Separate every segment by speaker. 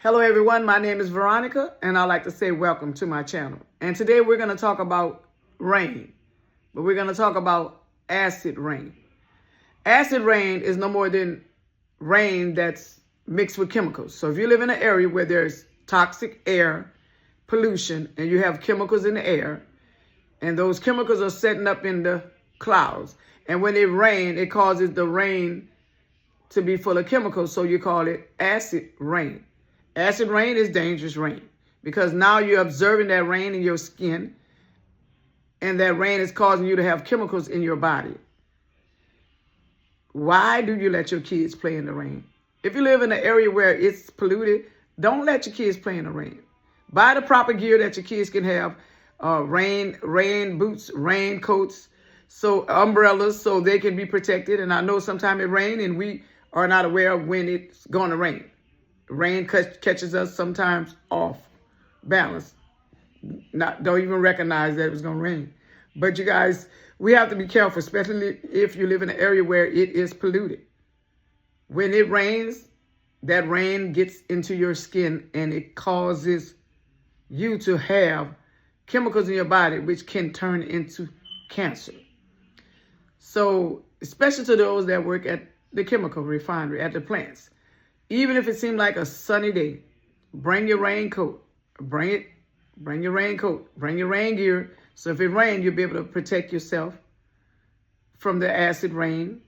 Speaker 1: Hello everyone, my name is Veronica and I'd like to say welcome to my channel. And today we're going to talk about rain, but we're going to talk about acid rain. Acid rain is no more than rain that's mixed with chemicals. So if you live in an area where there's toxic air, pollution, and you have chemicals in the air, and those chemicals are setting up in the clouds, and when it rains, it causes the rain to be full of chemicals, so you call it acid rain. Acid rain is dangerous rain because now you're observing that rain in your skin, and that rain is causing you to have chemicals in your body. Why do you let your kids play in the rain? If you live in an area where it's polluted, don't let your kids play in the rain. Buy the proper gear that your kids can have, rain boots, rain coats, so umbrellas, so they can be protected. And I know sometimes it rains and we are not aware of when it's going to rain. Rain catches us sometimes off balance. Don't even recognize that it was going to rain. But you guys, we have to be careful, especially if you live in an area where it is polluted. When it rains, that rain gets into your skin and it causes you to have chemicals in your body which can turn into cancer. So, especially to those that work at the chemical refinery, at the plants. Even if it seemed like a sunny day, bring your raincoat. Bring your raincoat. Bring your rain gear. So if it rains, you'll be able to protect yourself from the acid rain.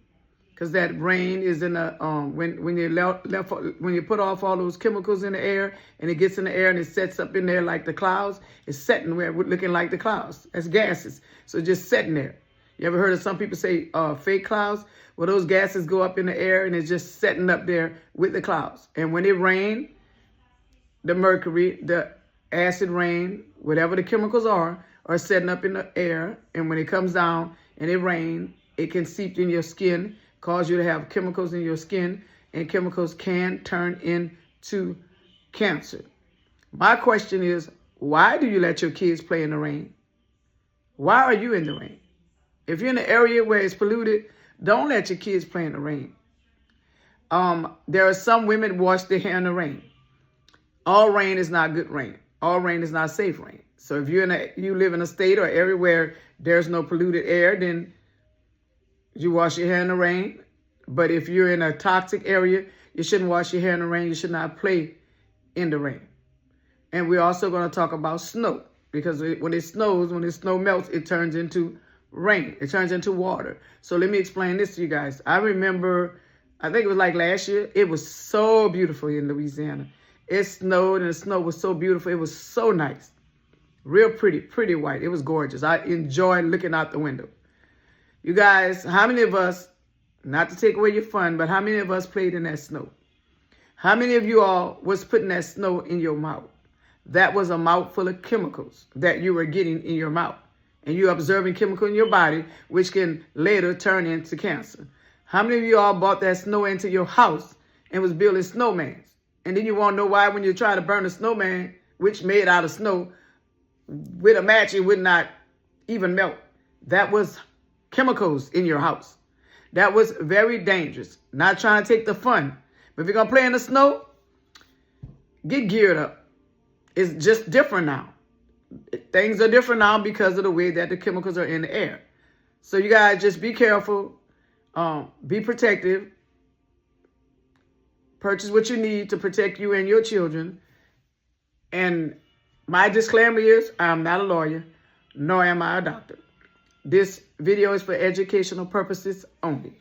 Speaker 1: Because that rain is in a when you put off all those chemicals in the air and it gets in the air and it sets up in there like the clouds, it's setting where we're looking like the clouds. That's gases. So just setting there. You ever heard of some people say fake clouds? Well, those gases go up in the air and it's just setting up there with the clouds. And when it rains, the mercury, the acid rain, whatever the chemicals are setting up in the air. And when it comes down and it rains, it can seep in your skin, cause you to have chemicals in your skin, and chemicals can turn into cancer. My question is, why do you let your kids play in the rain? Why are you in the rain? If you're in an area where it's polluted, don't let your kids play in the rain. There are some women wash their hair in the rain. All rain is not good rain. All rain is not safe rain. So if you live in a state or area where there's no polluted air, then you wash your hair in the rain. But if you're in a toxic area, you shouldn't wash your hair in the rain. You should not play in the rain. And we're also going to talk about snow, because when it snows, when the snow melts, it turns into rain. It turns into water. So let me explain this to you guys. I remember, I think it was like last year, it was so beautiful in Louisiana. It snowed and the snow was so beautiful. It was so nice. Real pretty white. It was gorgeous. I enjoyed looking out the window. You guys, how many of us, not to take away your fun, but how many of us played in that snow? How many of you all was putting that snow in your mouth? That was a mouthful of chemicals that you were getting in your mouth. And you're observing chemical in your body, which can later turn into cancer. How many of you all bought that snow into your house and was building snowmans? And then you want to know why when you try to burn a snowman, which made out of snow, with a match, it would not even melt. That was chemicals in your house. That was very dangerous. Not trying to take the fun. But if you're going to play in the snow, get geared up. It's just different now. Things are different now because of the way that the chemicals are in the air. So you guys just be careful. Be protective. Purchase what you need to protect you and your children. And my disclaimer is, I'm not a lawyer, nor am I a doctor. This video is for educational purposes only.